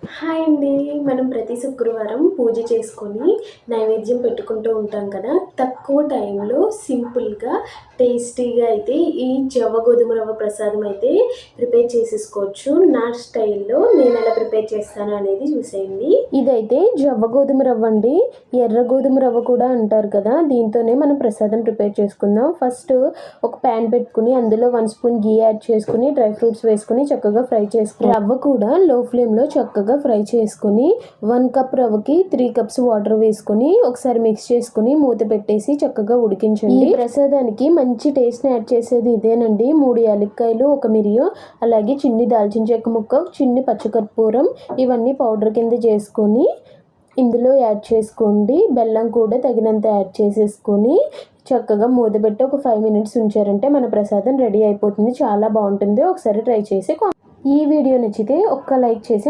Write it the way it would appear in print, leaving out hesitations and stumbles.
Hi అండి. మనం ప్రతి శుక్రవారం పూజ చేసుకొని నైవేద్యం పెట్టుకుంటూ ఉంటాం కదా! తక్కువ టైంలో సింపుల్‌గా, టేస్టీగా అయితే ఈ జవ్వ గోధుమ రవ్వ ప్రసాదం అయితే ప్రిపేర్ చేసేసుకోవచ్చు. నా స్టైల్‌లో నేనెలా ప్రిపేర్ చేస్తాను అనేది చూసేయండి. ఇదైతే జవ్వ గోధుమ రవ్వ అండి. ఎర్ర గోధుమ రవ్వ కూడా అంటారు కదా! దీంతోనే మనం ప్రసాదం ప్రిపేర్ చేసుకుందాం. ఫస్ట్ ఒక ప్యాన్ పెట్టుకొని అందులో 1 స్పూన్ ఘీ యాడ్ చేసుకొని డ్రై ఫ్రూట్స్ వేసుకొని చక్కగా ఫ్రై చేసుకోవాలి. రవ్వ కూడా లో ఫ్లేమ్‌లో చక్కగా ఫ్రై చేసుకొని 1 కప్ రవ్వకి 3 కప్స్ వాటర్ వేసుకొని ఒకసారి మిక్స్ చేసుకొని మూత పెట్టేసి చక్కగా ఉడికించండి. ఈ ప్రసాదానికి మంచి టేస్ట్‌ని యాడ్ చేసేది ఇదేనండి. 3 యాలక్కాయలు, ఒక మిరియం, అలాగే చిన్ని దాల్చిన చెక్క ముక్క, చిన్ని పచ్చకర్పూరం ఇవన్నీ పౌడర్ కింద చేసుకొని ఇందులో యాడ్ చేసుకోండి. బెల్లం కూడా తగినంత యాడ్ చేసేసుకొని చక్కగా మూత పెట్టి ఒక 5 మినిట్స్ ఉంచారంటే మన ప్రసాదం రెడీ అయిపోతుంది. చాలా బాగుంటుంది. ఒకసారి ట్రై చేసి ఈ వీడియో నచ్చితే ఒక్క లైక్ చేసి